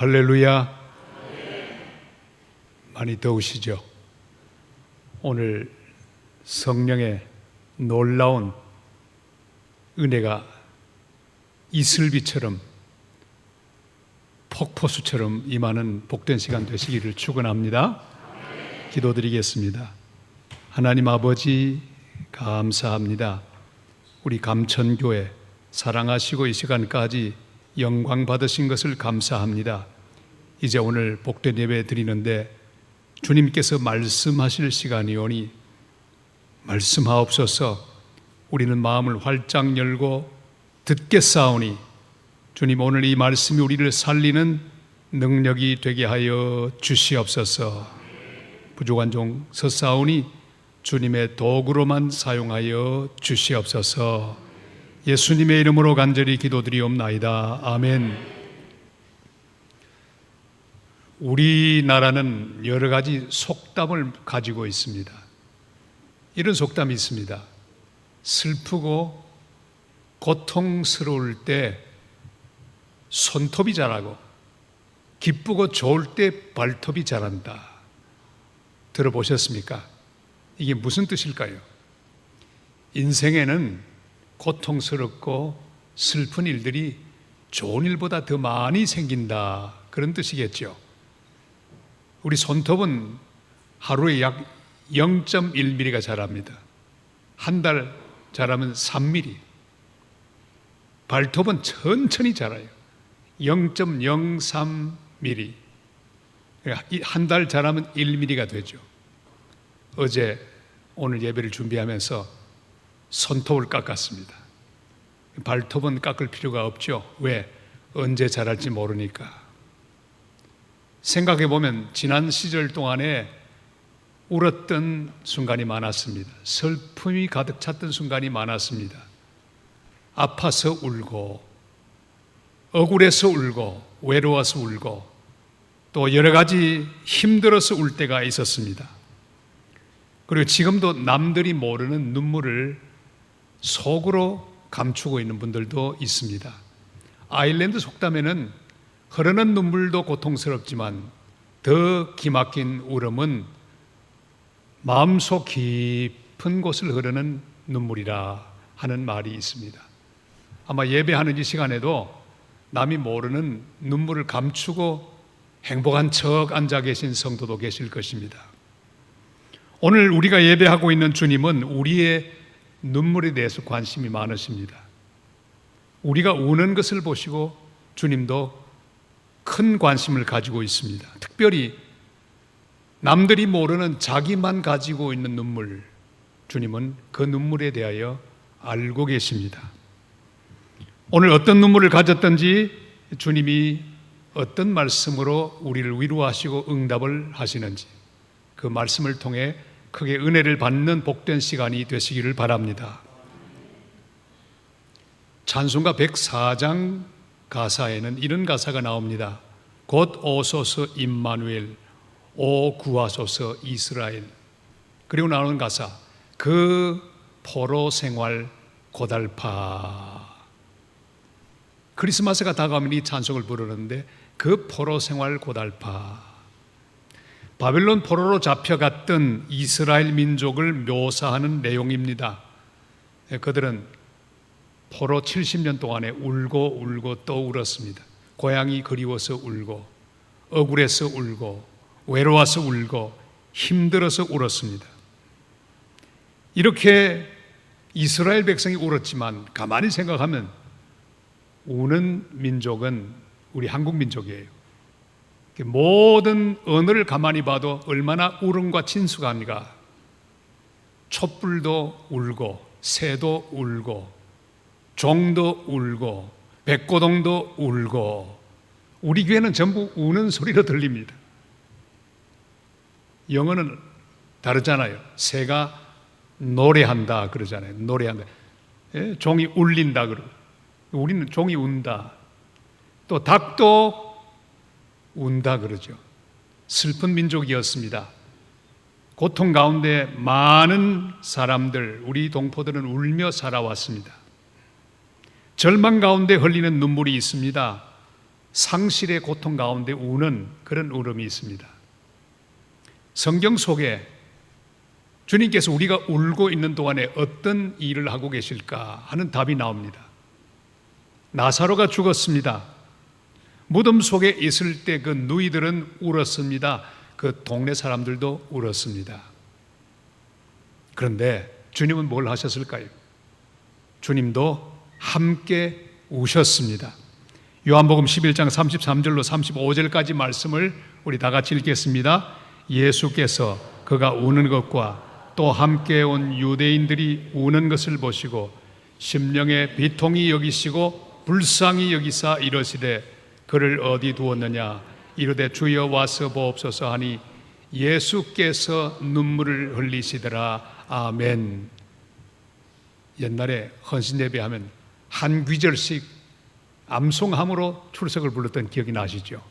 할렐루야. 많이 더우시죠? 오늘 성령의 놀라운 은혜가 이슬비처럼 폭포수처럼 임하는 복된 시간 되시기를 축원합니다. 기도드리겠습니다. 하나님 아버지 감사합니다. 우리 감천교회 사랑하시고 이 시간까지 영광 받으신 것을 감사합니다. 이제 오늘 복된 예배 드리는데 주님께서 말씀하실 시간이오니 말씀하옵소서. 우리는 마음을 활짝 열고 듣겠사오니 주님, 오늘 이 말씀이 우리를 살리는 능력이 되게 하여 주시옵소서. 부족한 종 서사오니 주님의 도구로만 사용하여 주시옵소서. 예수님의 이름으로 간절히 기도드리옵나이다. 아멘. 우리나라는 여러 가지 속담을 가지고 있습니다. 이런 속담이 있습니다. 슬프고 고통스러울 때 손톱이 자라고 기쁘고 좋을 때 발톱이 자란다. 들어보셨습니까? 이게 무슨 뜻일까요? 인생에는 고통스럽고 슬픈 일들이 좋은 일보다 더 많이 생긴다, 그런 뜻이겠죠. 우리 손톱은 하루에 약 0.1mm가 자랍니다. 한 달 자라면 3mm. 발톱은 천천히 자라요. 0.03mm. 한 달 자라면 1mm가 되죠. 어제 오늘 예배를 준비하면서 손톱을 깎았습니다. 발톱은 깎을 필요가 없죠. 왜? 언제 자랄지 모르니까. 생각해 보면 지난 시절 동안에 울었던 순간이 많았습니다. 슬픔이 가득 찼던 순간이 많았습니다. 아파서 울고, 억울해서 울고, 외로워서 울고, 또 여러 가지 힘들어서 울 때가 있었습니다. 그리고 지금도 남들이 모르는 눈물을 속으로 감추고 있는 분들도 있습니다. 아일랜드 속담에는 흐르는 눈물도 고통스럽지만 더 기막힌 울음은 마음속 깊은 곳을 흐르는 눈물이라 하는 말이 있습니다. 아마 예배하는 이 시간에도 남이 모르는 눈물을 감추고 행복한 척 앉아 계신 성도도 계실 것입니다. 오늘 우리가 예배하고 있는 주님은 우리의 눈물에 대해서 관심이 많으십니다. 우리가 우는 것을 보시고 주님도 큰 관심을 가지고 있습니다. 특별히 남들이 모르는 자기만 가지고 있는 눈물, 주님은 그 눈물에 대하여 알고 계십니다. 오늘 어떤 눈물을 가졌든지 주님이 어떤 말씀으로 우리를 위로하시고 응답을 하시는지 그 말씀을 통해 크게 은혜를 받는 복된 시간이 되시기를 바랍니다. 찬송가 104장 가사에는 이런 가사가 나옵니다. 곧 오소서 임마누엘, 오 구하소서 이스라엘. 그리고 나오는 가사, 그 포로 생활 고달파. 크리스마스가 다가오면 이 찬송을 부르는데 그 포로 생활 고달파. 바벨론 포로로 잡혀갔던 이스라엘 민족을 묘사하는 내용입니다. 그들은 포로 70년 동안에 울고 또 울었습니다. 고향이 그리워서 울고, 억울해서 울고, 외로워서 울고, 힘들어서 울었습니다. 이렇게 이스라엘 백성이 울었지만 가만히 생각하면 우는 민족은 우리 한국 민족이에요. 모든 언어를 가만히 봐도 얼마나 울음과 친숙합니까? 촛불도 울고, 새도 울고, 종도 울고, 백고동도 울고, 우리 귀에는 전부 우는 소리로 들립니다. 영어는 다르잖아요. 새가 노래한다 그러잖아요. 노래한다. 예? 종이 울린다 그러고, 우리는 종이 운다. 또 닭도 운다 그러죠. 슬픈 민족이었습니다. 고통 가운데 많은 사람들, 우리 동포들은 울며 살아왔습니다. 절망 가운데 흘리는 눈물이 있습니다. 상실의 고통 가운데 우는 그런 울음이 있습니다. 성경 속에 주님께서 우리가 울고 있는 동안에 어떤 일을 하고 계실까 하는 답이 나옵니다. 나사로가 죽었습니다. 무덤 속에 있을 때 그 누이들은 울었습니다. 그 동네 사람들도 울었습니다. 그런데 주님은 뭘 하셨을까요? 주님도 함께 우셨습니다. 요한복음 11장 33절로 35절까지 말씀을 우리 다 같이 읽겠습니다. 예수께서 그가 우는 것과 또 함께 온 유대인들이 우는 것을 보시고 심령에 비통히 여기시고 불쌍히 여기사 이르시되 그를 어디 두었느냐 이르되 주여 와서 보옵소서 하니 예수께서 눈물을 흘리시더라. 아멘. 옛날에 헌신 예배하면 한 귀절씩 암송함으로 출석을 불렀던 기억이 나시죠?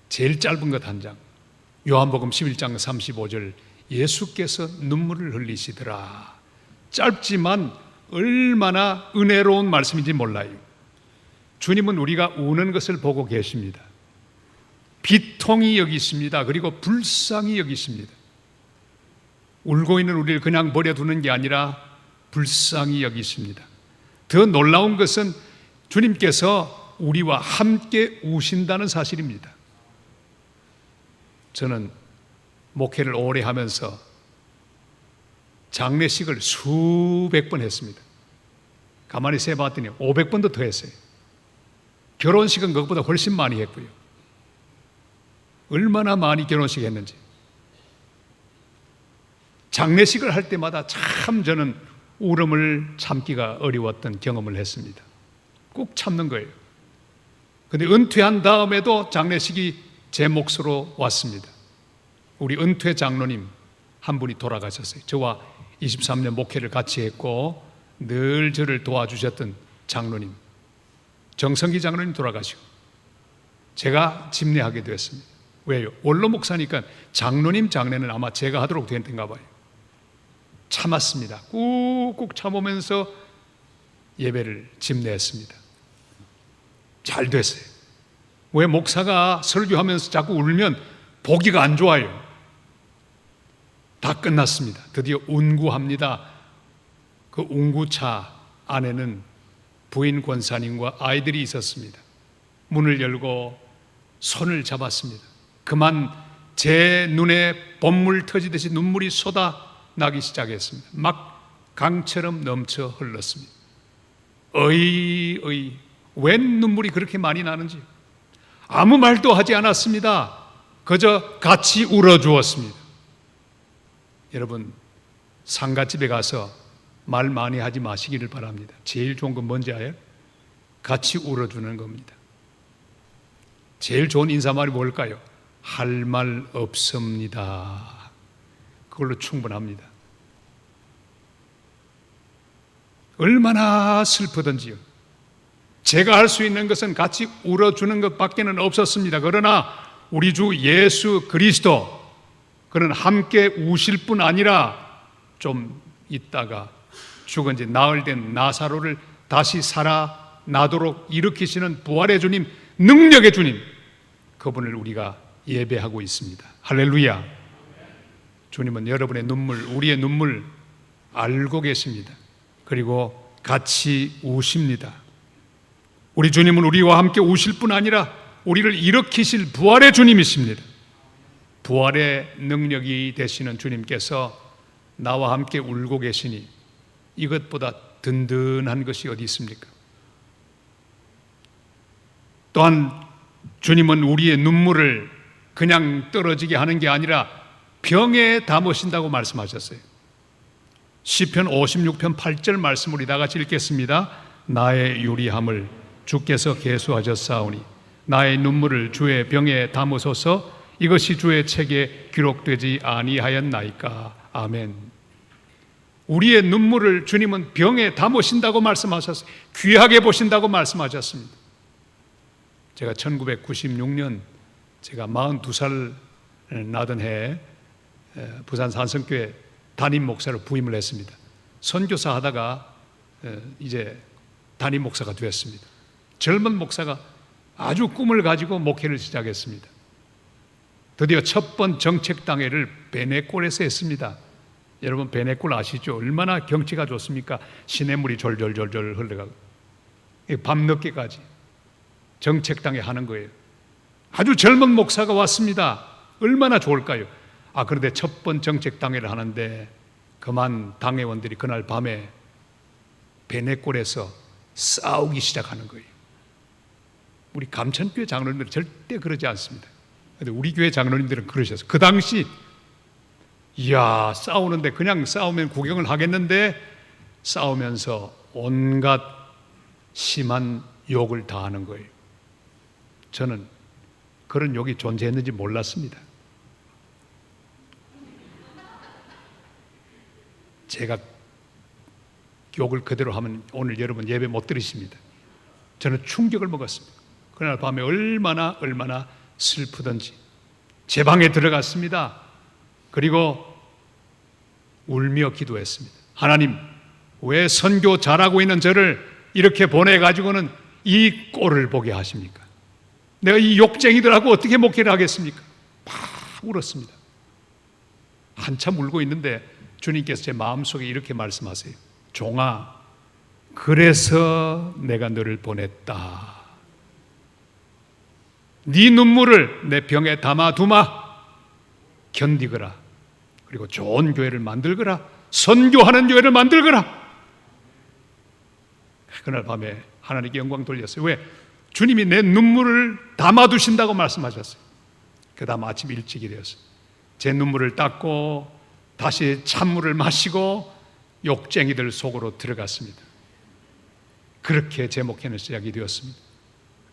제일 짧은 것 한 장. 요한복음 11장 35절 예수께서 눈물을 흘리시더라. 짧지만 얼마나 은혜로운 말씀인지 몰라요. 주님은 우리가 우는 것을 보고 계십니다. 비통히 여기십니다. 그리고 불쌍히 여기십니다. 울고 있는 우리를 그냥 버려두는 게 아니라 불쌍히 여기십니다. 더 놀라운 것은 주님께서 우리와 함께 우신다는 사실입니다. 저는 목회를 오래 하면서 장례식을 수백 번 했습니다. 가만히 세봤더니 500번도 더 했어요. 결혼식은 그것보다 훨씬 많이 했고요. 얼마나 많이 결혼식 했는지. 장례식을 할 때마다 참 저는 울음을 참기가 어려웠던 경험을 했습니다. 꼭 참는 거예요. 근데 은퇴한 다음에도 장례식이 제 몫으로 왔습니다. 우리 은퇴 장로님 한 분이 돌아가셨어요. 저와 23년 목회를 같이 했고 늘 저를 도와주셨던 장로님, 정성기 장로님 돌아가시고 제가 집례하게 되었습니다. 왜요? 원로 목사니까 장로님 장례는 아마 제가 하도록 됐던가 봐요. 참았습니다. 꾹꾹 참으면서 예배를 집례했습니다. 잘 됐어요. 왜 목사가 설교하면서 자꾸 울면 보기가 안 좋아요. 다 끝났습니다. 드디어 운구합니다. 그 운구차 안에는 부인 권사님과 아이들이 있었습니다. 문을 열고 손을 잡았습니다. 그만 제 눈에 봇물 터지듯이 눈물이 쏟아나기 시작했습니다. 막 강처럼 넘쳐 흘렀습니다. 웬 눈물이 그렇게 많이 나는지 아무 말도 하지 않았습니다. 그저 같이 울어주었습니다. 여러분, 상가집에 가서 말 많이 하지 마시기를 바랍니다. 제일 좋은 건 뭔지 알아요? 같이 울어주는 겁니다. 제일 좋은 인사말이 뭘까요? 할 말 없습니다. 그걸로 충분합니다. 얼마나 슬프든지요. 제가 할 수 있는 것은 같이 울어주는 것밖에는 없었습니다. 그러나 우리 주 예수 그리스도, 그는 함께 우실 뿐 아니라 좀 있다가 죽은 지 나흘 된 나사로를 다시 살아나도록 일으키시는 부활의 주님, 능력의 주님, 그분을 우리가 예배하고 있습니다. 할렐루야. 주님은 여러분의 눈물, 우리의 눈물 알고 계십니다. 그리고 같이 우십니다. 우리 주님은 우리와 함께 우실 뿐 아니라 우리를 일으키실 부활의 주님이십니다. 부활의 능력이 되시는 주님께서 나와 함께 울고 계시니 이것보다 든든한 것이 어디 있습니까? 또한 주님은 우리의 눈물을 그냥 떨어지게 하는 게 아니라 병에 담으신다고 말씀하셨어요. 시편 56편 8절 말씀 우리 다 같이 읽겠습니다. 나의 유리함을 주께서 계수하셨사오니 나의 눈물을 주의 병에 담으소서. 이것이 주의 책에 기록되지 아니하였나이까. 아멘. 우리의 눈물을 주님은 병에 담으신다고 말씀하셨어요. 귀하게 보신다고 말씀하셨습니다. 제가 1996년 제가 42살 나던 해에 부산 산성교회 담임 목사로 부임을 했습니다. 선교사 하다가 이제 담임 목사가 되었습니다. 젊은 목사가 아주 꿈을 가지고 목회를 시작했습니다. 드디어 첫 번 정책당회를 베네골에서 했습니다. 여러분 베네골 아시죠? 얼마나 경치가 좋습니까? 시냇물이 졸졸졸졸 흘러가고 밤늦게까지 정책당회 하는 거예요. 아주 젊은 목사가 왔습니다. 얼마나 좋을까요? 그런데 첫 번 정책당회를 하는데 그만 당회원들이 그날 밤에 베네골에서 싸우기 시작하는 거예요. 우리 감천교회 장로님들은 절대 그러지 않습니다. 그런데 우리 교회 장로님들은 그러셨어요. 그 당시 이야 싸우는데 그냥 싸우면 구경을 하겠는데 싸우면서 온갖 심한 욕을 다 하는 거예요. 저는 그런 욕이 존재했는지 몰랐습니다. 제가 욕을 그대로 하면 오늘 여러분 예배 못 드리십니다. 저는 충격을 먹었습니다. 그날 밤에 얼마나 슬프던지 제 방에 들어갔습니다. 그리고 울며 기도했습니다. 하나님, 왜 선교 잘하고 있는 저를 이렇게 보내가지고는 이 꼴을 보게 하십니까? 내가 이 욕쟁이들하고 어떻게 목회를 하겠습니까? 막 울었습니다. 한참 울고 있는데 주님께서 제 마음속에 이렇게 말씀하세요. 종아, 그래서 내가 너를 보냈다. 네 눈물을 내 병에 담아두마. 견디거라. 그리고 좋은 교회를 만들거라. 선교하는 교회를 만들거라. 그날 밤에 하나님께 영광 돌렸어요. 왜? 주님이 내 눈물을 담아두신다고 말씀하셨어요. 그 다음 아침 일찍이 되었어요. 제 눈물을 닦고 다시 찬물을 마시고 욕쟁이들 속으로 들어갔습니다. 그렇게 제 목회는 시작이 되었습니다.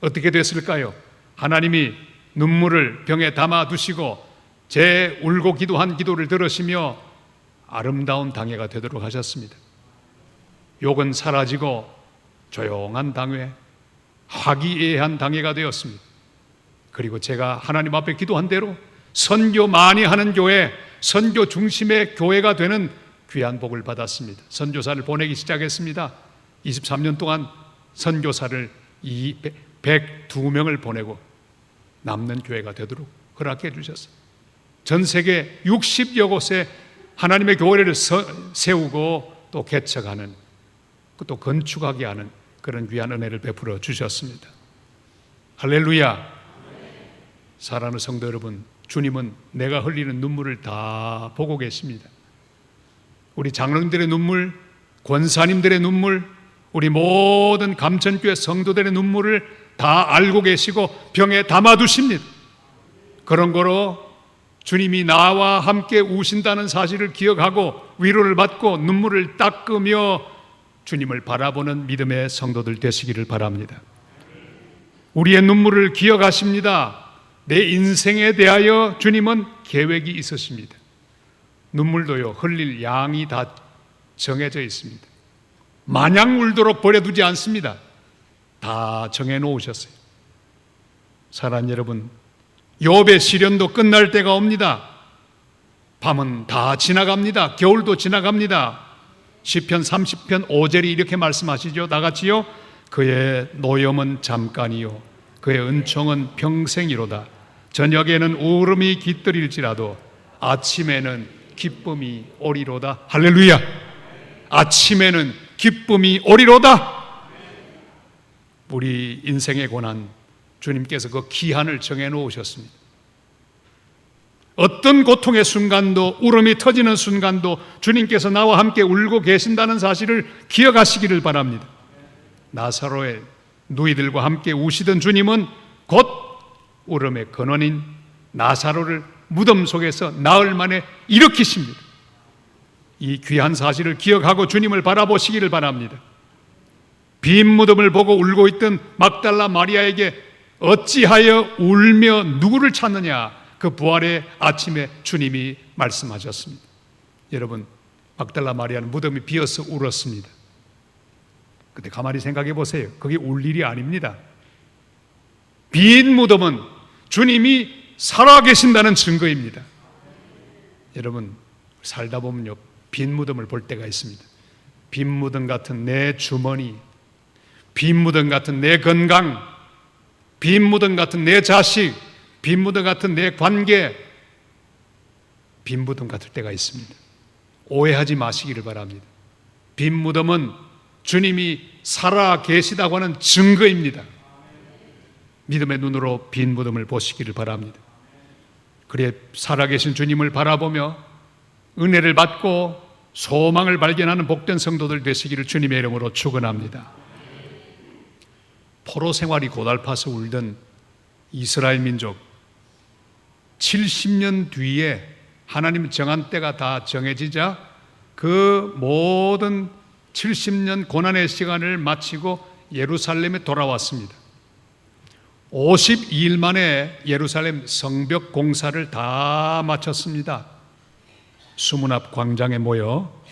어떻게 됐을까요? 하나님이 눈물을 병에 담아두시고 제 울고 기도한 기도를 들으시며 아름다운 당회가 되도록 하셨습니다. 욕은 사라지고 조용한 당회, 화기애애한 당회가 되었습니다. 그리고 제가 하나님 앞에 기도한 대로 선교 많이 하는 교회, 선교 중심의 교회가 되는 귀한 복을 받았습니다. 선교사를 보내기 시작했습니다. 23년 동안 선교사를 102명을 보내고 남는 교회가 되도록 허락해 주셨어요. 전 세계 60여 곳에 하나님의 교회를 세우고 또 개척하는, 또 건축하게 하는 그런 귀한 은혜를 베풀어 주셨습니다. 할렐루야. 사랑하는 성도 여러분, 주님은 내가 흘리는 눈물을 다 보고 계십니다. 우리 장로님들의 눈물, 권사님들의 눈물, 우리 모든 감천교회 성도들의 눈물을 다 알고 계시고 병에 담아두십니다. 그런 거로 주님이 나와 함께 우신다는 사실을 기억하고 위로를 받고 눈물을 닦으며 주님을 바라보는 믿음의 성도들 되시기를 바랍니다. 우리의 눈물을 기억하십니다. 내 인생에 대하여 주님은 계획이 있으십니다. 눈물도요, 흘릴 양이 다 정해져 있습니다. 마냥 울도록 버려두지 않습니다. 다 정해놓으셨어요. 사랑하는 여러분, 욥의 시련도 끝날 때가 옵니다. 밤은 다 지나갑니다. 겨울도 지나갑니다. 시편 30편 5절이 이렇게 말씀하시죠. 다같이요. 그의 노염은 잠깐이요 그의 은총은 평생이로다. 저녁에는 울음이 깃들일지라도 아침에는 기쁨이 오리로다. 할렐루야. 아침에는 기쁨이 오리로다. 우리 인생의 고난, 주님께서 그 기한을 정해 놓으셨습니다. 어떤 고통의 순간도, 울음이 터지는 순간도 주님께서 나와 함께 울고 계신다는 사실을 기억하시기를 바랍니다. 나사로의 누이들과 함께 우시던 주님은 곧 울음의 근원인 나사로를 무덤 속에서 나흘 만에 일으키십니다. 이 귀한 사실을 기억하고 주님을 바라보시기를 바랍니다. 빈 무덤을 보고 울고 있던 막달라 마리아에게 어찌하여 울며 누구를 찾느냐, 그 부활의 아침에 주님이 말씀하셨습니다. 여러분, 막달라 마리아는 무덤이 비어서 울었습니다. 근데 가만히 생각해 보세요. 그게 울 일이 아닙니다. 빈 무덤은 주님이 살아계신다는 증거입니다. 여러분, 살다 보면요, 빈 무덤을 볼 때가 있습니다. 빈 무덤 같은 내 주머니, 빈 무덤 같은 내 건강, 빈 무덤 같은 내 자식, 빈 무덤 같은 내 관계, 빈 무덤 같을 때가 있습니다. 오해하지 마시기를 바랍니다. 빈 무덤은 주님이 살아 계시다고 하는 증거입니다. 믿음의 눈으로 빈 무덤을 보시기를 바랍니다. 그래 살아계신 주님을 바라보며 은혜를 받고 소망을 발견하는 복된 성도들 되시기를 주님의 이름으로 축원합니다. 포로 생활이 고달파서 울던 이스라엘 민족, 70년 뒤에 하나님 정한 때가 다 정해지자 그 모든 70년 고난의 시간을 마치고 예루살렘에 돌아왔습니다. 52일 만에 예루살렘 성벽 공사를 다 마쳤습니다. 수문 앞 광장에 모여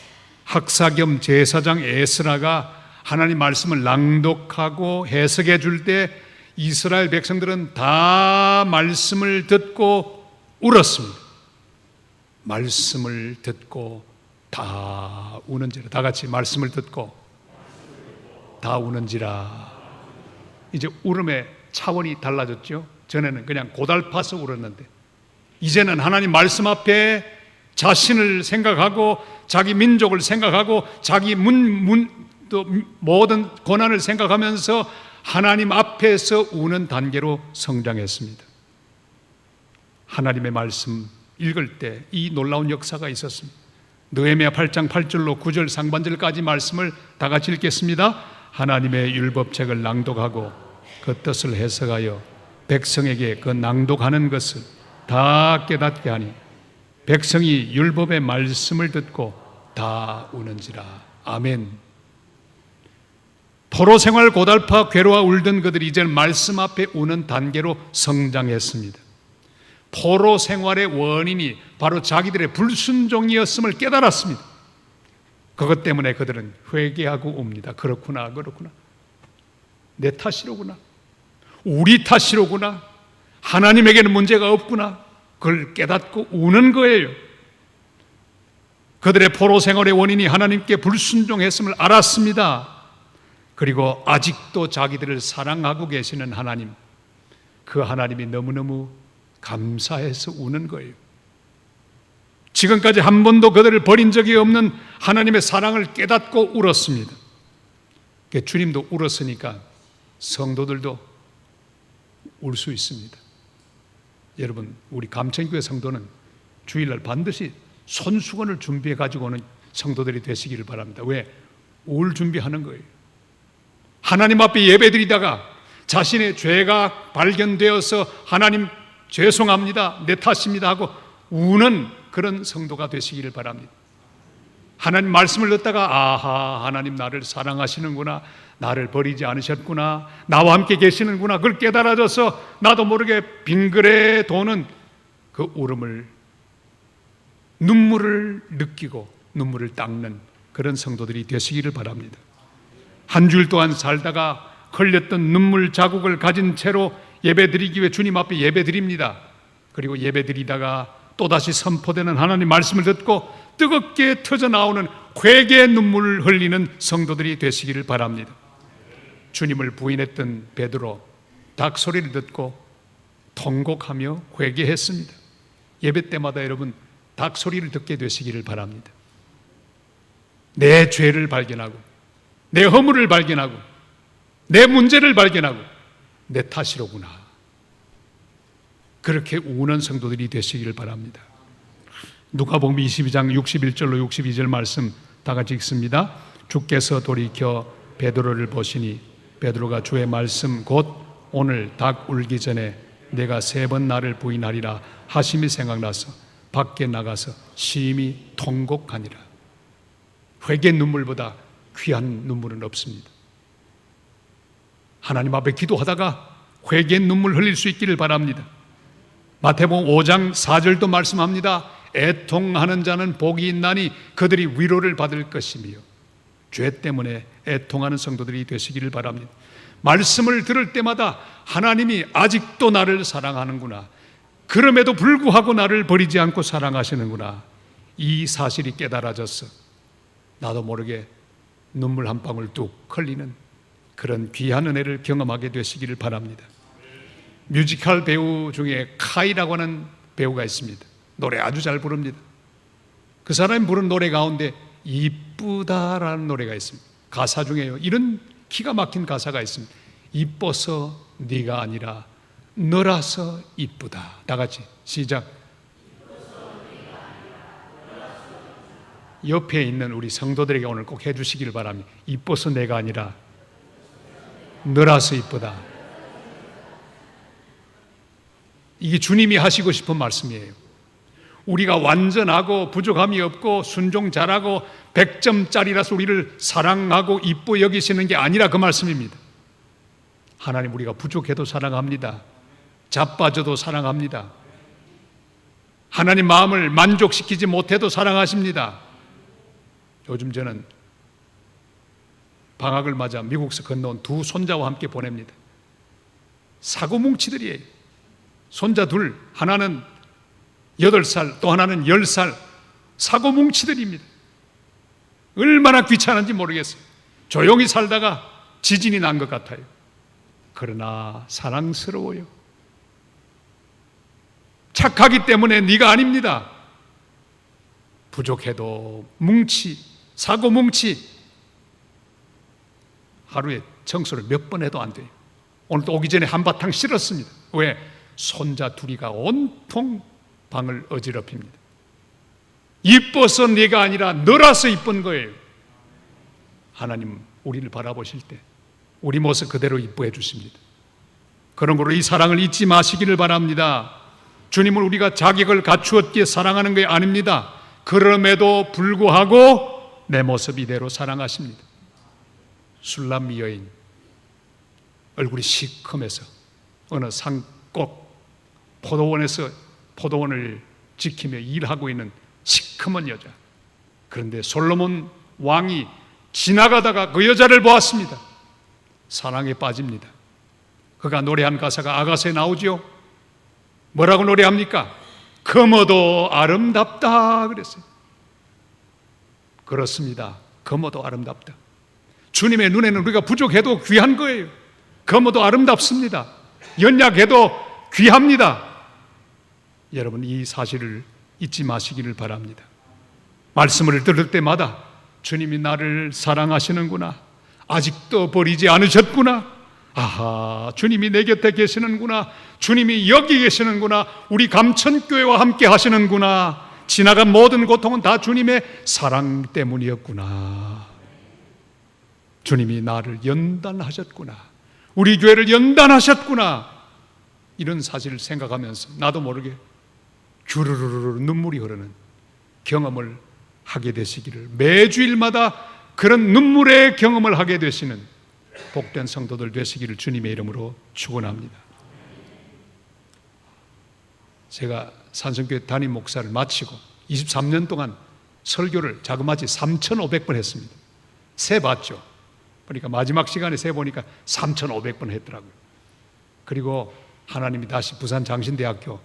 학사 겸 제사장 에스라가 하나님 말씀을 낭독하고 해석해 줄 때 이스라엘 백성들은 다 말씀을 듣고 울었습니다. 말씀을 듣고 다 우는지라. 다 같이 말씀을 듣고 다 우는지라. 이제 울음의 차원이 달라졌죠. 전에는 그냥 고달파서 울었는데 이제는 하나님 말씀 앞에 자신을 생각하고 자기 민족을 생각하고 자기 또 모든 고난을 생각하면서 하나님 앞에서 우는 단계로 성장했습니다. 하나님의 말씀 읽을 때 이 놀라운 역사가 있었습니다. 느헤미야 8장 8절로 9절 상반절까지 말씀을 다 같이 읽겠습니다. 하나님의 율법책을 낭독하고 그 뜻을 해석하여 백성에게 그 낭독하는 것을 다 깨닫게 하니 백성이 율법의 말씀을 듣고 다 우는지라. 아멘. 포로 생활 고달파 괴로워 울던 그들이 이제는 말씀 앞에 우는 단계로 성장했습니다. 포로 생활의 원인이 바로 자기들의 불순종이었음을 깨달았습니다. 그것 때문에 그들은 회개하고 옵니다. 그렇구나. 내 탓이로구나. 우리 탓이로구나. 하나님에게는 문제가 없구나. 그걸 깨닫고 우는 거예요. 그들의 포로 생활의 원인이 하나님께 불순종했음을 알았습니다. 그리고 아직도 자기들을 사랑하고 계시는 하나님, 그 하나님이 너무너무 감사해서 우는 거예요. 지금까지 한 번도 그들을 버린 적이 없는 하나님의 사랑을 깨닫고 울었습니다. 주님도 울었으니까 성도들도 울 수 있습니다. 여러분, 우리 감천교회 성도는 주일날 반드시 손수건을 준비해 가지고 오는 성도들이 되시기를 바랍니다. 왜? 울 준비하는 거예요. 하나님 앞에 예배드리다가 자신의 죄가 발견되어서 하나님 죄송합니다, 내 탓입니다 하고 우는 그런 성도가 되시기를 바랍니다. 하나님 말씀을 듣다가 아하, 하나님 나를 사랑하시는구나, 나를 버리지 않으셨구나, 나와 함께 계시는구나, 그걸 깨달아져서 나도 모르게 빙그레 도는 그 울음을, 눈물을 느끼고 눈물을 닦는 그런 성도들이 되시기를 바랍니다. 한 주일 동안 살다가 흘렸던 눈물 자국을 가진 채로 예배드리기 위해 주님 앞에 예배드립니다. 그리고 예배드리다가 또다시 선포되는 하나님 말씀을 듣고 뜨겁게 터져나오는 회개의 눈물을 흘리는 성도들이 되시기를 바랍니다. 주님을 부인했던 베드로 닭소리를 듣고 통곡하며 회개했습니다. 예배 때마다 여러분 닭소리를 듣게 되시기를 바랍니다. 내 죄를 발견하고 내 허물을 발견하고 내 문제를 발견하고 내 탓이로구나, 그렇게 우는 성도들이 되시기를 바랍니다. 누가복음 22장 61절로 62절 말씀 다 같이 읽습니다. 주께서 돌이켜 베드로를 보시니 베드로가 주의 말씀 곧 오늘 닭 울기 전에 내가 3번 나를 부인하리라 하심이 생각나서 밖에 나가서 심히 통곡하니라. 회개 눈물보다 귀한 눈물은 없습니다. 하나님 앞에 기도하다가 회개 눈물 흘릴 수 있기를 바랍니다. 마태복음 5장 4절도 말씀합니다. 애통하는 자는 복이 있나니 그들이 위로를 받을 것이며. 죄 때문에 애통하는 성도들이 되시기를 바랍니다. 말씀을 들을 때마다 하나님이 아직도 나를 사랑하는구나, 그럼에도 불구하고 나를 버리지 않고 사랑하시는구나, 이 사실이 깨달아져서 나도 모르게 눈물 한 방울 뚝 흘리는 그런 귀한 은혜를 경험하게 되시기를 바랍니다. 뮤지컬 배우 중에 카이라고 하는 배우가 있습니다. 노래 아주 잘 부릅니다. 그 사람이 부른 노래 가운데 이쁘다라는 노래가 있습니다. 가사 중에요, 이런 기가 막힌 가사가 있습니다. 이뻐서 네가 아니라 너라서 이쁘다. 다 같이 시작. 옆에 있는 우리 성도들에게 오늘 꼭 해주시길 바랍니다. 이뻐서 내가 아니라 너라서 이쁘다. 이게 주님이 하시고 싶은 말씀이에요. 우리가 완전하고 부족함이 없고 순종 잘하고 100점짜리라서 우리를 사랑하고 이뻐 여기시는 게 아니라 그 말씀입니다. 하나님, 우리가 부족해도 사랑합니다. 자빠져도 사랑합니다. 하나님 마음을 만족시키지 못해도 사랑하십니다. 요즘 저는 방학을 맞아 미국에서 건너온 두 손자와 함께 보냅니다. 사고뭉치들이에요. 손자 둘, 하나는 8살, 또 하나는 10살. 사고뭉치들입니다. 얼마나 귀찮은지 모르겠어요. 조용히 살다가 지진이 난 것 같아요. 그러나 사랑스러워요. 착하기 때문에 네가 아닙니다. 부족해도 뭉치, 사고뭉치. 하루에 청소를 몇 번 해도 안 돼요. 오늘도 오기 전에 한바탕 실었습니다. 왜? 손자 둘이가 온통 방을 어지럽힙니다. 이뻐서 네가 아니라 너라서 이쁜 거예요. 하나님, 우리를 바라보실 때 우리 모습 그대로 이뻐해 주십니다. 그런 거로 이 사랑을 잊지 마시기를 바랍니다. 주님은 우리가 자격을 갖추었기에 사랑하는 게 아닙니다. 그럼에도 불구하고 내 모습 이대로 사랑하십니다. 술람미 여인, 얼굴이 시커매서 어느 산골 포도원에서 포도원을 지키며 일하고 있는 시커먼 여자. 그런데 솔로몬 왕이 지나가다가 그 여자를 보았습니다. 사랑에 빠집니다. 그가 노래한 가사가 아가서에 나오죠. 뭐라고 노래합니까? 검어도 아름답다 그랬어요. 그렇습니다. 검어도 아름답다. 주님의 눈에는 우리가 부족해도 귀한 거예요. 검어도 아름답습니다. 연약해도 귀합니다. 여러분, 이 사실을 잊지 마시기를 바랍니다. 말씀을 들을 때마다 주님이 나를 사랑하시는구나, 아직도 버리지 않으셨구나, 아하, 주님이 내 곁에 계시는구나, 주님이 여기 계시는구나, 우리 감천교회와 함께 하시는구나, 지나간 모든 고통은 다 주님의 사랑 때문이었구나, 주님이 나를 연단하셨구나, 우리 교회를 연단하셨구나, 이런 사실을 생각하면서 나도 모르게 주르르르 눈물이 흐르는 경험을 하게 되시기를, 매주일마다 그런 눈물의 경험을 하게 되시는 복된 성도들 되시기를 주님의 이름으로 축원합니다. 제가 산성교회 담임 목사를 마치고 23년 동안 설교를 자그마치 3,500번 했습니다. 세봤죠. 그러니까 마지막 시간에 세보니까 3,500번 했더라고요. 그리고 하나님이 다시 부산 장신대학교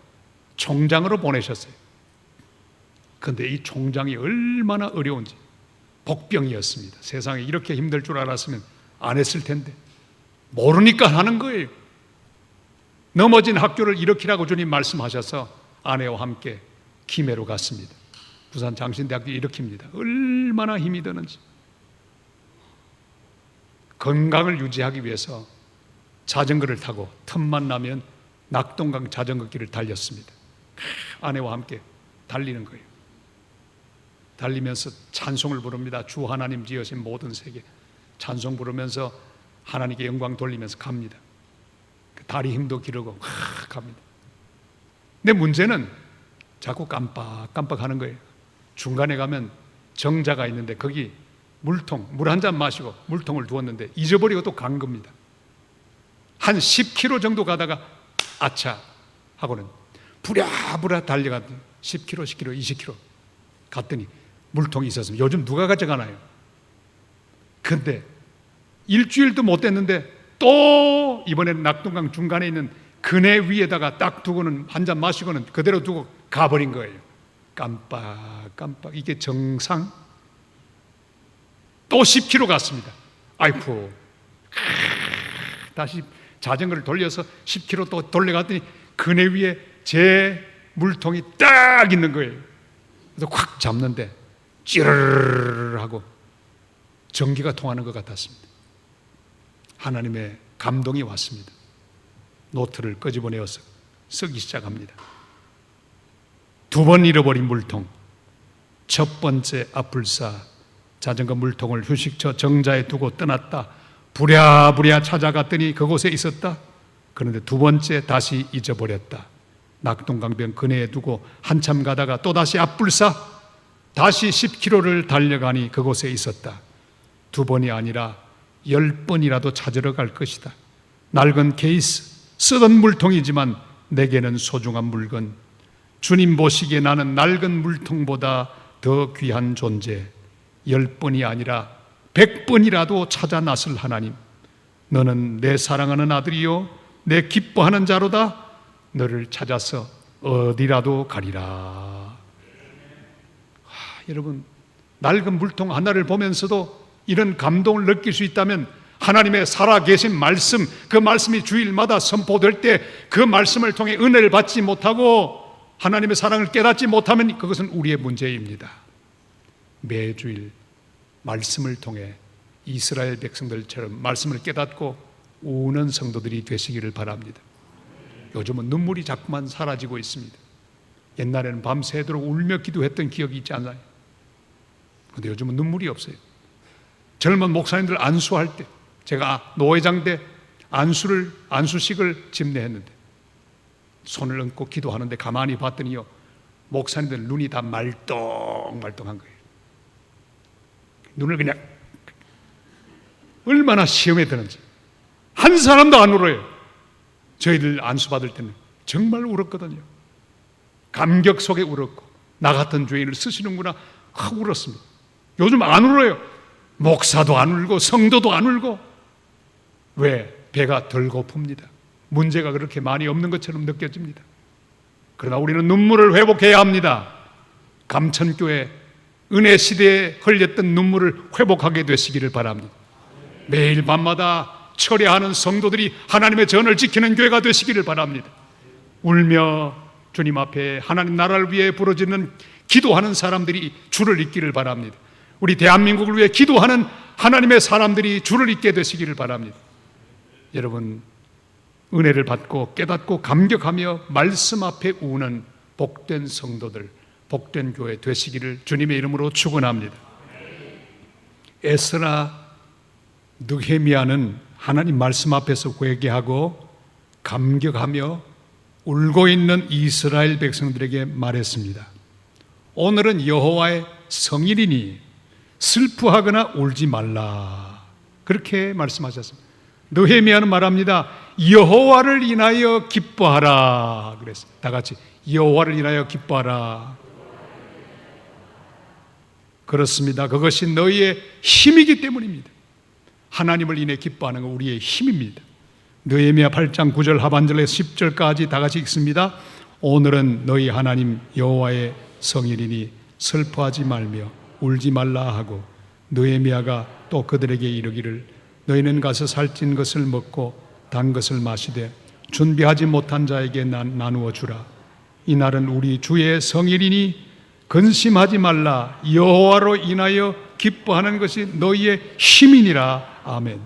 총장으로 보내셨어요. 그런데 이 총장이 얼마나 어려운지, 복병이었습니다. 세상에 이렇게 힘들 줄 알았으면 안 했을 텐데 모르니까 하는 거예요. 넘어진 학교를 일으키라고 주님 말씀하셔서 아내와 함께 김해로 갔습니다. 부산 장신대학교 일으킵니다. 얼마나 힘이 드는지. 건강을 유지하기 위해서 자전거를 타고 틈만 나면 낙동강 자전거길을 달렸습니다. 아내와 함께 달리는 거예요. 달리면서 찬송을 부릅니다. 주 하나님 지으신 모든 세계 찬송 부르면서 하나님께 영광 돌리면서 갑니다. 다리 힘도 기르고 갑니다. 근데 문제는 자꾸 깜빡하는 거예요. 중간에 가면 정자가 있는데 거기 물통, 물 한 잔 마시고 물통을 두었는데 잊어버리고 또 간 겁니다. 한 10km 정도 가다가 아차 하고는 부랴부랴 달려가 10km, 10km, 20km 갔더니 물통이 있었습니다. 요즘 누가 가져가나요? 근데 일주일도 못 됐는데 또 이번에는 낙동강 중간에 있는 그네 위에다가 딱 두고는 한 잔 마시고는 그대로 두고 가버린 거예요. 깜빡 이게 정상? 또 10km 갔습니다. 아이쿠, 다시 자전거를 돌려서 10km 또 돌려갔더니 그네 위에 제 물통이 딱 있는 거예요. 그래서 확 잡는데 찌르르 하고 전기가 통하는 것 같았습니다. 하나님의 감동이 왔습니다. 노트를 끄집어내어서 쓰기 시작합니다. 2번 잃어버린 물통. 첫 번째 앞불사 자전거 물통을 휴식처 정자에 두고 떠났다. 부랴부랴 찾아갔더니 그곳에 있었다. 그런데 2번째 다시 잊어버렸다. 낙동강변 근해에 두고 한참 가다가 또다시 앞불사 다시 10km를 달려가니 그곳에 있었다. 2번이 아니라 10번이라도 찾으러 갈 것이다. 낡은 케이스, 쓰던 물통이지만 내게는 소중한 물건. 주님 보시기에 나는 낡은 물통보다 더 귀한 존재. 10번이 아니라 100번이라도 찾아 나설 하나님. 너는 내 사랑하는 아들이요 내 기뻐하는 자로다. 너를 찾아서 어디라도 가리라. 여러분, 낡은 물통 하나를 보면서도 이런 감동을 느낄 수 있다면 하나님의 살아계신 말씀, 그 말씀이 주일마다 선포될 때 그 말씀을 통해 은혜를 받지 못하고 하나님의 사랑을 깨닫지 못하면 그것은 우리의 문제입니다. 매주일 말씀을 통해 이스라엘 백성들처럼 말씀을 깨닫고 우는 성도들이 되시기를 바랍니다. 요즘은 눈물이 자꾸만 사라지고 있습니다. 옛날에는 밤새도록 울며 기도했던 기억이 있지 않나요? 그런데 요즘은 눈물이 없어요. 젊은 목사님들 안수할 때, 제가 노회장 때 안수식을 집례했는데 손을 얹고 기도하는데 가만히 봤더니요, 목사님들 눈이 다 말똥말똥한 거예요. 눈을 그냥 얼마나 시험에 드는지. 한 사람도 안 울어요. 저희들 안수 받을 때는 정말 울었거든요. 감격 속에 울었고, 나 같은 죄인을 쓰시는구나 하고 울었습니다. 요즘 안 울어요. 목사도 안 울고 성도도 안 울고. 왜? 배가 덜 고픕니다. 문제가 그렇게 많이 없는 것처럼 느껴집니다. 그러나 우리는 눈물을 회복해야 합니다. 감천교회 은혜 시대에 흘렸던 눈물을 회복하게 되시기를 바랍니다. 매일 밤마다 철야하는 성도들이 하나님의 전을 지키는 교회가 되시기를 바랍니다. 울며 주님 앞에 하나님 나라를 위해 부르짖는 기도하는 사람들이 주를 잇기를 바랍니다. 우리 대한민국을 위해 기도하는 하나님의 사람들이 주를 잇게 되시기를 바랍니다. 여러분, 은혜를 받고 깨닫고 감격하며 말씀 앞에 우는 복된 성도들, 복된 교회 되시기를 주님의 이름으로 축원합니다. 에스라, 느헤미야는 하나님 말씀 앞에서 회개하고 감격하며 울고 있는 이스라엘 백성들에게 말했습니다. 오늘은 여호와의 성일이니 슬퍼하거나 울지 말라. 그렇게 말씀하셨습니다. 느헤미야는 말합니다. 여호와를 인하여 기뻐하라. 그랬어요. 다 같이 여호와를 인하여 기뻐하라. 그렇습니다. 그것이 너희의 힘이기 때문입니다. 하나님을 인해 기뻐하는 건 우리의 힘입니다. 느헤미야 8장 9절 하반절에 10절까지 다 같이 읽습니다. 오늘은 너희 하나님 여호와의 성일이니 슬퍼하지 말며 울지 말라 하고, 느헤미야가 또 그들에게 이르기를 너희는 가서 살찐 것을 먹고 단 것을 마시되 준비하지 못한 자에게 나누어 주라. 이날은 우리 주의 성일이니 근심하지 말라. 여호와로 인하여 기뻐하는 것이 너희의 힘이니라. 아멘.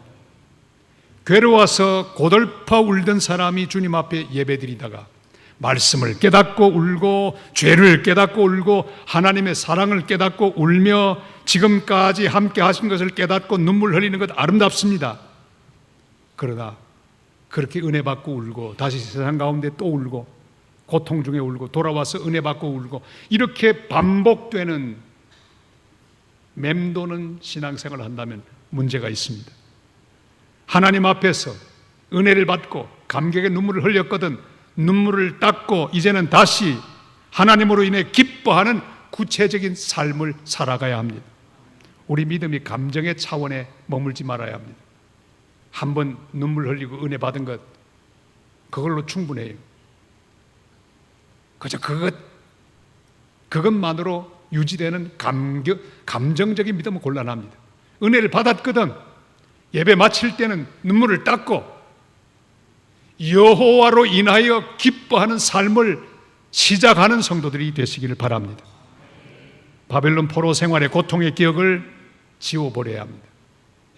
괴로워서 고달파 울던 사람이 주님 앞에 예배드리다가 말씀을 깨닫고 울고 죄를 깨닫고 울고 하나님의 사랑을 깨닫고 울며 지금까지 함께 하신 것을 깨닫고 눈물 흘리는 것 아름답습니다. 그러나 그렇게 은혜 받고 울고 다시 세상 가운데 또 울고 고통 중에 울고 돌아와서 은혜 받고 울고 이렇게 반복되는 맴도는 신앙생활을 한다면 문제가 있습니다. 하나님 앞에서 은혜를 받고 감격의 눈물을 흘렸거든 눈물을 닦고 이제는 다시 하나님으로 인해 기뻐하는 구체적인 삶을 살아가야 합니다. 우리 믿음이 감정의 차원에 머물지 말아야 합니다. 한번 눈물 흘리고 은혜 받은 것 그걸로 충분해요. 그저 그것만으로 유지되는 감정적인 믿음은 곤란합니다. 은혜를 받았거든 예배 마칠 때는 눈물을 닦고 여호와로 인하여 기뻐하는 삶을 시작하는 성도들이 되시기를 바랍니다. 바벨론 포로 생활의 고통의 기억을 지워버려야 합니다.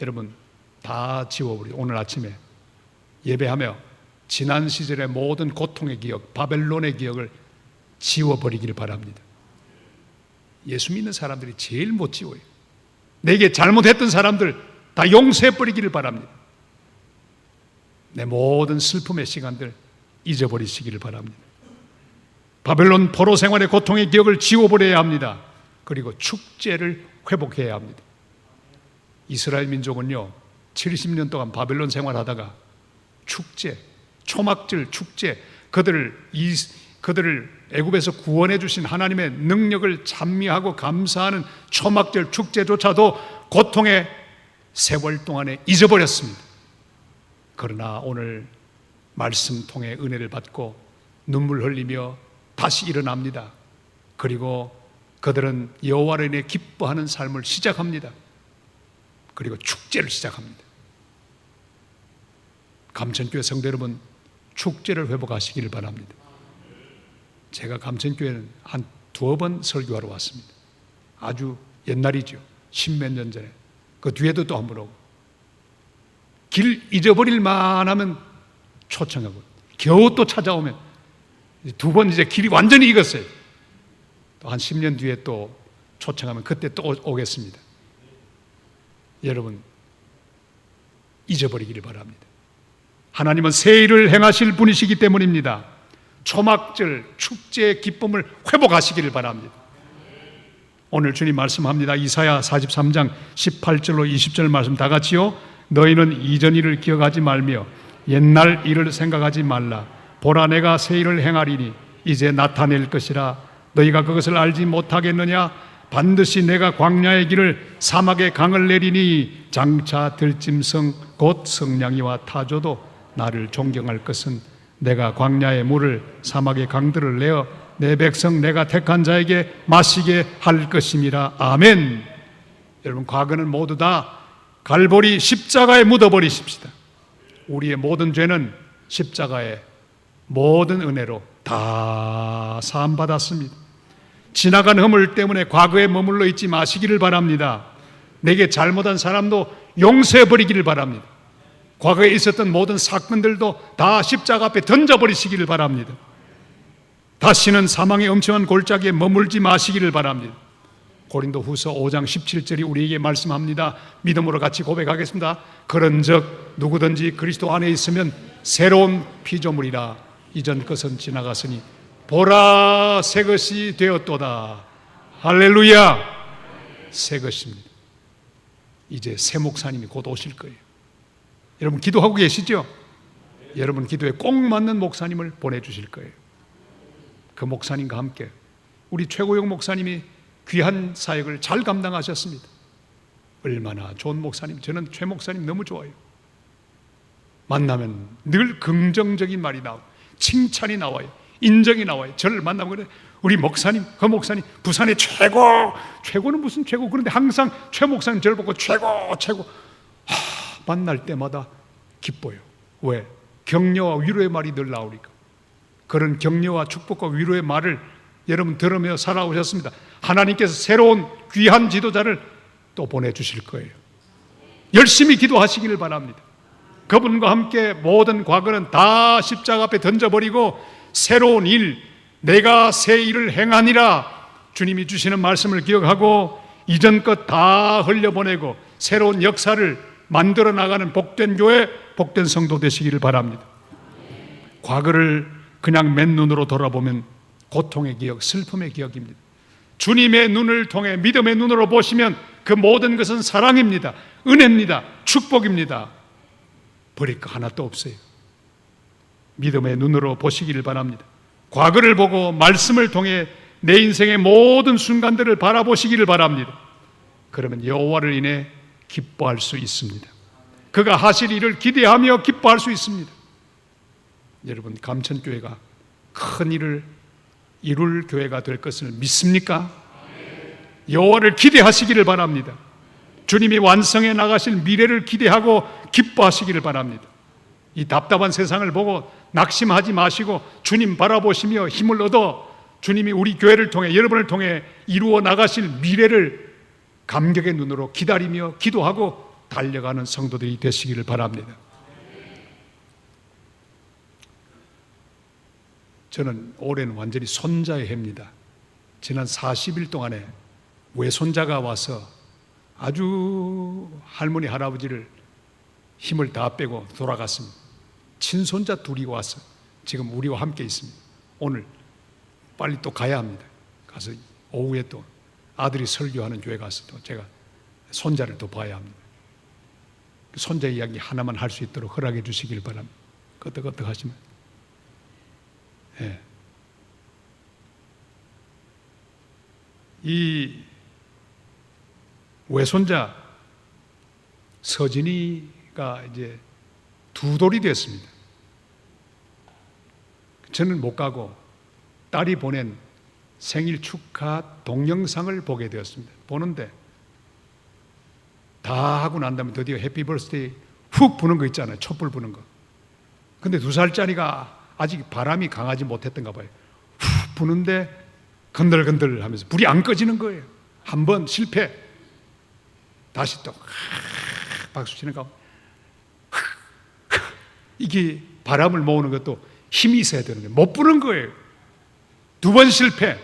여러분, 다 지워버려요. 오늘 아침에 예배하며 지난 시절의 모든 고통의 기억, 바벨론의 기억을 지워버리기를 바랍니다. 예수 믿는 사람들이 제일 못 지워요. 내게 잘못했던 사람들 다 용서해버리기를 바랍니다. 내 모든 슬픔의 시간들 잊어버리시기를 바랍니다. 바벨론 포로 생활의 고통의 기억을 지워버려야 합니다. 그리고 축제를 회복해야 합니다. 이스라엘 민족은요, 70년 동안 바벨론 생활하다가 축제, 초막절 축제, 그들을 애굽에서 구원해 주신 하나님의 능력을 찬미하고 감사하는 초막절 축제조차도 고통의 세월 동안에 잊어버렸습니다. 그러나 오늘 말씀 통해 은혜를 받고 눈물 흘리며 다시 일어납니다. 그리고 그들은 여호와로 인해 기뻐하는 삶을 시작합니다. 그리고 축제를 시작합니다. 감천교회 성도 여러분, 축제를 회복하시기를 바랍니다. 제가 감천교회는 한 2번 설교하러 왔습니다. 아주 옛날이죠. 10몇 년 전에. 그 뒤에도 또 한 번 오고. 길 잊어버릴 만하면 초청하고, 겨우 또 찾아오면 2번 이제 길이 완전히 익었어요. 또 한 10년 뒤에 또 초청하면 그때 또 오겠습니다. 여러분, 잊어버리기를 바랍니다. 하나님은 새 일을 행하실 분이시기 때문입니다. 초막절 축제의 기쁨을 회복하시기를 바랍니다. 오늘 주님 말씀합니다. 이사야 43장 18절로 20절 말씀 다 같이요. 너희는 이전 일을 기억하지 말며 옛날 일을 생각하지 말라. 보라, 내가 새 일을 행하리니 이제 나타낼 것이라. 너희가 그것을 알지 못하겠느냐? 반드시 내가 광야의 길을 사막의 강을 내리니 장차 들짐승 곧 성냥이와 타조도 나를 존경할 것은 내가 광야의 물을 사막의 강들을 내어 내 백성 내가 택한 자에게 마시게 할 것임이라. 아멘. 여러분, 과거는 모두 다 갈보리 십자가에 묻어버리십시다. 우리의 모든 죄는 십자가의 모든 은혜로 다 사함받았습니다. 지나간 허물 때문에 과거에 머물러 있지 마시기를 바랍니다. 내게 잘못한 사람도 용서해버리기를 바랍니다. 과거에 있었던 모든 사건들도 다 십자가 앞에 던져버리시기를 바랍니다. 다시는 사망의 엄청난 골짜기에 머물지 마시기를 바랍니다. 고린도후서 5장 17절이 우리에게 말씀합니다. 믿음으로 같이 고백하겠습니다. 그런즉 누구든지 그리스도 안에 있으면 새로운 피조물이라. 이전 것은 지나갔으니 보라, 새 것이 되었도다. 할렐루야. 새 것입니다. 이제 새 목사님이 곧 오실 거예요. 여러분 기도하고 계시죠? 여러분 기도에 꼭 맞는 목사님을 보내주실 거예요. 그 목사님과 함께 우리 최고용 목사님이 귀한 사역을 잘 감당하셨습니다. 얼마나 좋은 목사님. 저는 최 목사님 너무 좋아요. 만나면 늘 긍정적인 말이 나와요. 칭찬이 나와요. 인정이 나와요. 저를 만나면 그래, 우리 목사님, 그 목사님 부산의 최고. 최고는 무슨 최고. 그런데 항상 최 목사님 저를 보고 최고. 만날 때마다 기뻐요. 왜? 격려와 위로의 말이 늘 나오니까. 그런 격려와 축복과 위로의 말을 여러분 들으며 살아오셨습니다. 하나님께서 새로운 귀한 지도자를 또 보내주실 거예요. 열심히 기도하시기를 바랍니다. 그분과 함께 모든 과거는 다 십자가 앞에 던져버리고 새로운 일, 내가 새 일을 행하니라 주님이 주시는 말씀을 기억하고 이전 것 다 흘려보내고 새로운 역사를 만들어 나가는 복된 교회, 복된 성도 되시기를 바랍니다. 과거를 그냥 맨눈으로 돌아보면 고통의 기억, 슬픔의 기억입니다. 주님의 눈을 통해 믿음의 눈으로 보시면 그 모든 것은 사랑입니다. 은혜입니다. 축복입니다. 버릴 거 하나도 없어요. 믿음의 눈으로 보시기를 바랍니다. 과거를 보고 말씀을 통해 내 인생의 모든 순간들을 바라보시기를 바랍니다. 그러면 여호와를 인해 기뻐할 수 있습니다. 그가 하실 일을 기대하며 기뻐할 수 있습니다. 여러분, 감천교회가 큰 일을 이룰 교회가 될 것을 믿습니까? 여호와를 기대하시기를 바랍니다. 주님이 완성해 나가실 미래를 기대하고 기뻐하시기를 바랍니다. 이 답답한 세상을 보고 낙심하지 마시고 주님 바라보시며 힘을 얻어 주님이 우리 교회를 통해, 여러분을 통해 이루어 나가실 미래를 감격의 눈으로 기다리며 기도하고 달려가는 성도들이 되시기를 바랍니다. 저는 올해는 완전히 손자의 해입니다. 지난 40일 동안에 외손자가 와서 아주 할머니 할아버지를 힘을 다 빼고 돌아갔습니다. 친손자 둘이 와서 지금 우리와 함께 있습니다. 오늘 빨리 또 가야 합니다. 가서 오후에 또 아들이 설교하는 교회 가서 또 제가 손자를 또 봐야 합니다. 손자 이야기 하나만 할 수 있도록 허락해 주시길 바랍니다. 끄떡끄떡 하시면. 예. 이 외손자 서진이가 이제 두 돌이 됐습니다. 저는 못 가고 딸이 보낸 생일 축하 동영상을 보게 되었습니다. 보는데 다 하고 난 다음에 드디어 해피 버스데이 훅 부는 거 있잖아요. 촛불 부는 거. 근데 2살짜리가 아직 바람이 강하지 못했던가 봐요. 훅 부는데 건들건들 하면서 불이 안 꺼지는 거예요. 한 번 실패. 다시 또 박수 치는 가운데 이게 바람을 모으는 것도 힘이 있어야 되는 거예요. 못 부는 거예요. 2번 실패.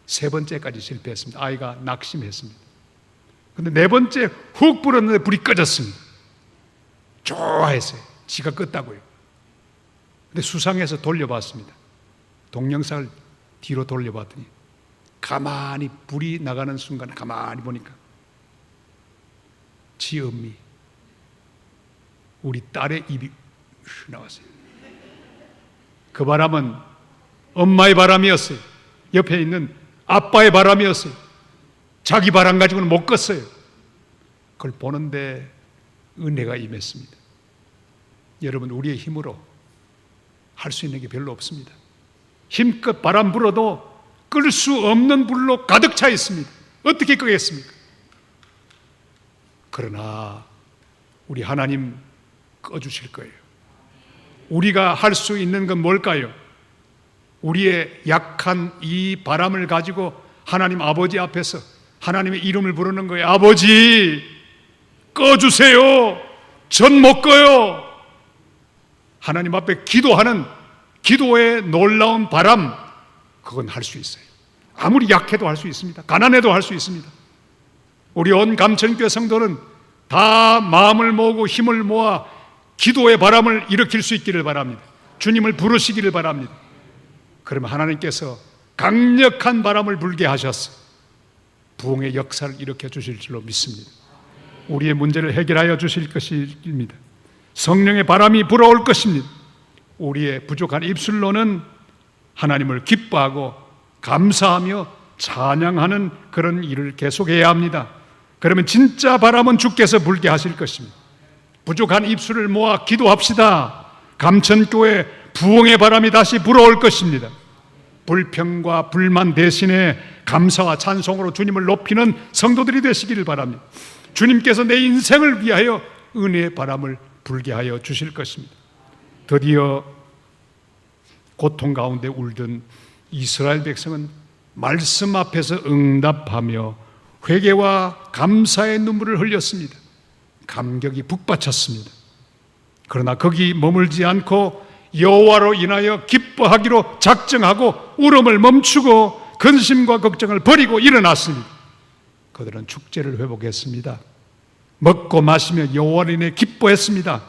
3번째까지 실패했습니다. 아이가 낙심했습니다. 근데 4번째 훅 불었는데 불이 꺼졌습니다. 좋아했어요. 지가 껐다고요. 근데 수상해서 돌려봤습니다. 동영상을 뒤로 돌려봤더니 가만히 불이 나가는 순간 가만히 보니까 지 엄미, 우리 딸의 입이 나왔어요. 그 바람은 엄마의 바람이었어요. 옆에 있는 아빠의 바람이었어요. 자기 바람 가지고는 못 껐어요. 그걸 보는데 은혜가 임했습니다. 여러분, 우리의 힘으로 할 수 있는 게 별로 없습니다. 힘껏 바람 불어도 끌 수 없는 불로 가득 차 있습니다. 어떻게 끄겠습니까? 그러나 우리 하나님 꺼주실 거예요. 우리가 할 수 있는 건 뭘까요? 우리의 약한 이 바람을 가지고 하나님 아버지 앞에서 하나님의 이름을 부르는 거예요. 아버지, 꺼주세요. 전 못 꺼요. 하나님 앞에 기도하는 기도의 놀라운 바람, 그건 할 수 있어요. 아무리 약해도 할 수 있습니다. 가난해도 할 수 있습니다. 우리 온 감천교회 성도는 다 마음을 모으고 힘을 모아 기도의 바람을 일으킬 수 있기를 바랍니다. 주님을 부르시기를 바랍니다. 그러면 하나님께서 강력한 바람을 불게 하셔서 부흥의 역사를 일으켜 주실 줄로 믿습니다. 우리의 문제를 해결하여 주실 것입니다. 성령의 바람이 불어올 것입니다. 우리의 부족한 입술로는 하나님을 기뻐하고 감사하며 찬양하는 그런 일을 계속해야 합니다. 그러면 진짜 바람은 주께서 불게 하실 것입니다. 부족한 입술을 모아 기도합시다. 감천교회 부흥의 바람이 다시 불어올 것입니다. 불평과 불만 대신에 감사와 찬송으로 주님을 높이는 성도들이 되시기를 바랍니다. 주님께서 내 인생을 위하여 은혜의 바람을 불게 하여 주실 것입니다. 드디어 고통 가운데 울던 이스라엘 백성은 말씀 앞에서 응답하며 회개와 감사의 눈물을 흘렸습니다. 감격이 북받쳤습니다. 그러나 거기 머물지 않고 여호와로 인하여 기뻐하기로 작정하고 울음을 멈추고 근심과 걱정을 버리고 일어났습니다. 그들은 축제를 회복했습니다. 먹고 마시며 여호와로 인해 기뻐했습니다.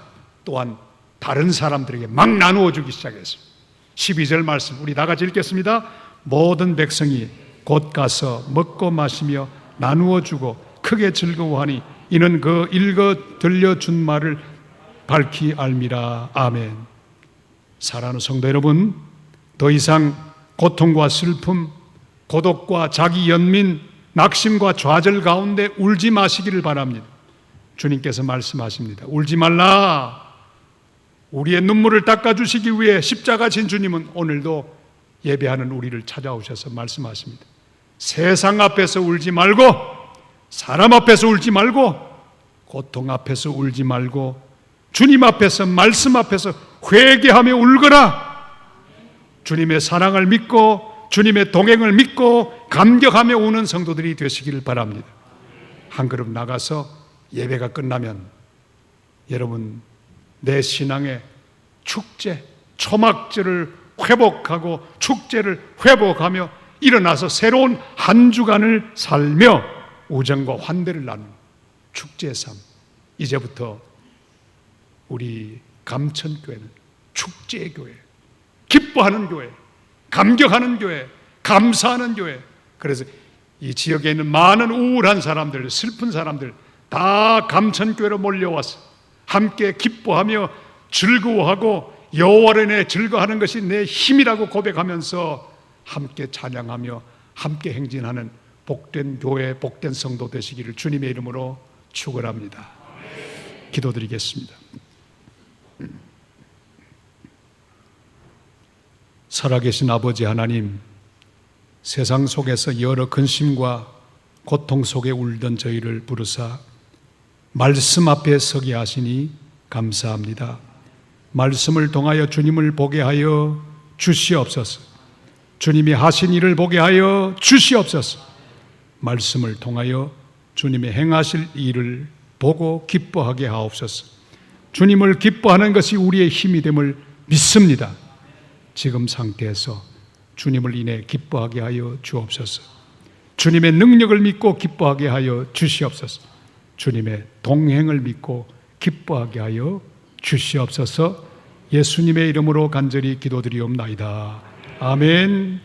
또한 다른 사람들에게 막 나누어 주기 시작했습니다. 12절 말씀 우리 다 같이 읽겠습니다. 모든 백성이 곧 가서 먹고 마시며 나누어 주고 크게 즐거워하니 이는 그 읽어 들려준 말을 밝히 알미라. 아멘. 사랑하는 성도 여러분, 더 이상 고통과 슬픔, 고독과 자기 연민, 낙심과 좌절 가운데 울지 마시기를 바랍니다. 주님께서 말씀하십니다. 울지 말라. 우리의 눈물을 닦아주시기 위해 십자가 진 주님은 오늘도 예배하는 우리를 찾아오셔서 말씀하십니다. 세상 앞에서 울지 말고, 사람 앞에서 울지 말고, 고통 앞에서 울지 말고 주님 앞에서, 말씀 앞에서 회개하며 울거라. 주님의 사랑을 믿고 주님의 동행을 믿고 감격하며 우는 성도들이 되시기를 바랍니다. 한 걸음 나가서 예배가 끝나면 여러분 내 신앙의 축제, 초막절을 회복하고 축제를 회복하며 일어나서 새로운 한 주간을 살며 우정과 환대를 나누는 축제의 삶. 이제부터 우리 감천교회는 축제의 교회, 기뻐하는 교회, 감격하는 교회, 감사하는 교회. 그래서 이 지역에 있는 많은 우울한 사람들, 슬픈 사람들 다 감천교회로 몰려와서 함께 기뻐하며 즐거워하고 여호와를 인해 즐거워하는 것이 내 힘이라고 고백하면서 함께 찬양하며 함께 행진하는 복된 교회, 복된 성도 되시기를 주님의 이름으로 축원합니다. 기도드리겠습니다. 살아계신 아버지 하나님, 세상 속에서 여러 근심과 고통 속에 울던 저희를 부르사 말씀 앞에 서게 하시니 감사합니다. 말씀을 통하여 주님을 보게 하여 주시옵소서. 주님이 하신 일을 보게 하여 주시옵소서. 말씀을 통하여 주님의 행하실 일을 보고 기뻐하게 하옵소서. 주님을 기뻐하는 것이 우리의 힘이 됨을 믿습니다. 지금 상태에서 주님을 인해 기뻐하게 하여 주옵소서. 주님의 능력을 믿고 기뻐하게 하여 주시옵소서. 주님의 동행을 믿고 기뻐하게 하여 주시옵소서. 예수님의 이름으로 간절히 기도드리옵나이다. 아멘.